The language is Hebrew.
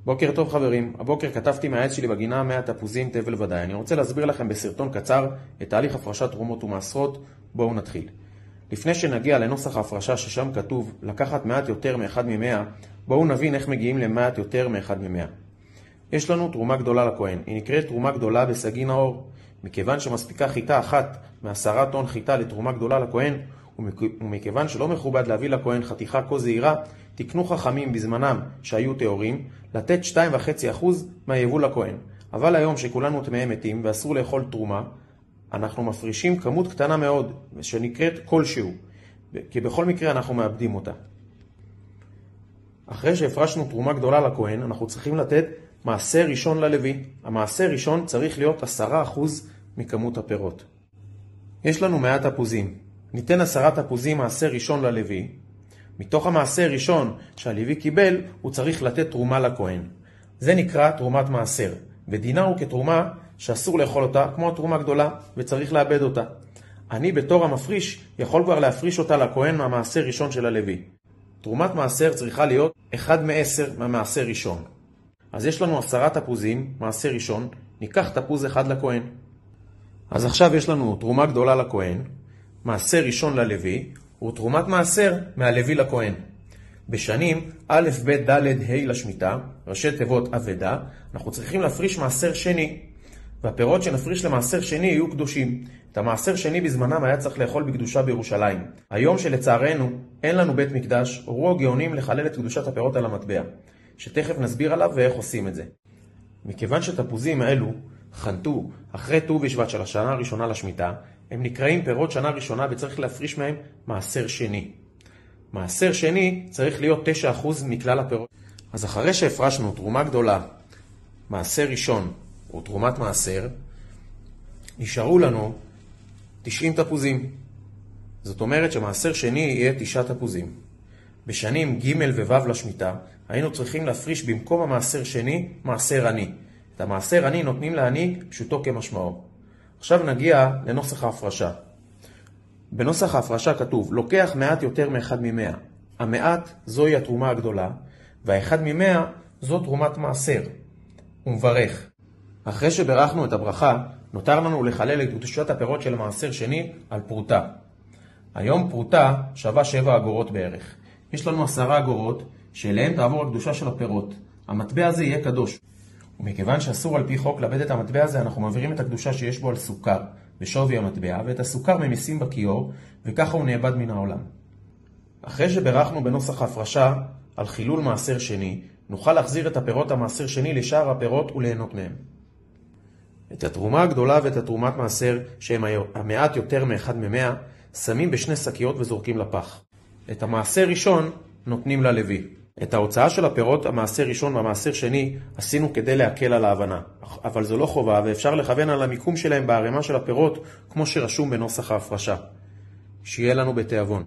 בוקר טוב חברים, הבוקר כתבתי מהעץ שלי בגינה 100 תפוזים תבל ודאי. אני רוצה להסביר לכם בסרטון קצר את תהליך הפרשת תרומות ומעשרות. בואו נתחיל. לפני שנגיע לנוסח ההפרשה ששם כתוב לקחת מעט יותר מאחד מ-100, בואו נבין איך מגיעים למעט יותר מאחד מ-100. יש לנו תרומה גדולה לכהן, היא נקראת תרומה גדולה בסגי נאור. מכיוון שמספיקה חיטה אחת מ10 טון חיטה לתרומה גדולה לכהן, ומכיוון שלא מכובד להביא לכהן חתיכה כה זעירה, תקנו חכמים בזמנם שהיו תיאורים לתת 2.5% מהיבול לכהן. אבל היום שכולנו טמאי מתים ואסור לאכול תרומה, אנחנו מפרישים כמות קטנה מאוד שנקראת כלשהו, כי בכל מקרה אנחנו מאבדים אותה. אחרי שהפרשנו תרומה גדולה לכהן, אנחנו צריכים לתת מעשר ראשון ללוי. המעשר ראשון צריך להיות 10% מכמות הפירות. יש לנו 100 תפוזים. ניתן 10 תפוזים מעשר ראשון ללוי. מתוך המעשר ראשון שהלוי קיבל, הוא צריך לתת תרומה לכהן. זה נקרא תרומת מעשר, ודינה הוא כתרומה שאסור לאכול אותה כמו התרומה גדולה, וצריך לאבד אותה. אני בתור המפריש יכול כבר להפריש אותה לכהן מהמעשר ראשון של הלוי. תרומת מעשר צריכה להיות 1 מ-10 מהמעשר ראשון. אז יש לנו 10 תפוזים, מעשר ראשון, ניקח תפוז אחד לכהן. אז עכשיו יש לנו תרומה גדולה לכהן, מעשר ראשון ללוי, ותרומת מעשר מהלוי לכהן. בשנים א' ב' ד' ה' לשמיטה, ראשי תיבות אבדה, אנחנו צריכים להפריש מעשר שני, והפירות שנפריש למעשר שני יהיו קדושים. את המעשר שני בזמנם היה צריך לאכול בקדושה בירושלים. היום שלצערנו אין לנו בית מקדש, הורו הגאונים לחלל את קדושת הפירות על המטבע, שתכף נסביר עליו ואיך עושים את זה. מכיוון שתפוזים האלו חנתו אחרי ט"ו בשבט של השנה הראשונה לשמיטה, הם נקראים פירות שנה ראשונה וצריך להפריש מהם מעשר שני. מעשר שני צריך להיות 9% מכלל הפירות. אז אחרי שהפרשנו תרומה גדולה, מעשר ראשון או תרומת מעשר, נשארו לנו 90 תפוזים. זאת אומרת שמעשר שני יהיה 9 תפוזים. בשנים ג' וו' לשמיטה היינו צריכים להפריש במקום המעשר שני מעשר עני. את המעשר עני נותנים לעני פשוטו כמשמעו. עכשיו נגיע לנוסח ההפרשה. בנוסח ההפרשה כתוב לוקח מעט יותר מאחד מ-100. המעט זוהי התרומה הגדולה, והאחד מ-100 זו תרומת מעשר. ומברך. אחרי שברכנו את הברכה, נותר לנו לחלל את קדושת הפירות של המעשר שני על פרוטה. היום פרוטה שווה 7 אגורות בערך. יש לנו 10 אגורות שאליהם תעבור הקדושה של הפירות. המטבע הזה יהיה קדוש. ומכיוון שאסור על פי חוק לאבד את המטבע הזה, אנחנו מעבירים את הקדושה שיש בו על סוכר בשווי המטבע, ואת הסוכר ממיסים בכיור, וככה הוא נאבד מן העולם. אחרי שברכנו בנוסח ההפרשה על חילול מעשר שני, נוכל להחזיר את הפירות המעשר שני לשאר הפירות וליהנות מהם. את התרומה הגדולה ואת התרומת מעשר, שהם המעט יותר מאחד מ-100, שמים בשני שקיות וזורקים לפח. את המעשר ראשון נותנים ללוי. את ההוצאה של הפירות המעשר ראשון והמעשר שני עשינו כדי להקל על ההבנה, אבל זו לא חובה ואפשר לכוון על המיקום שלהם בערימה של הפירות כמו שרשום בנוסח ההפרשה. שיהיה לנו בתיאבון.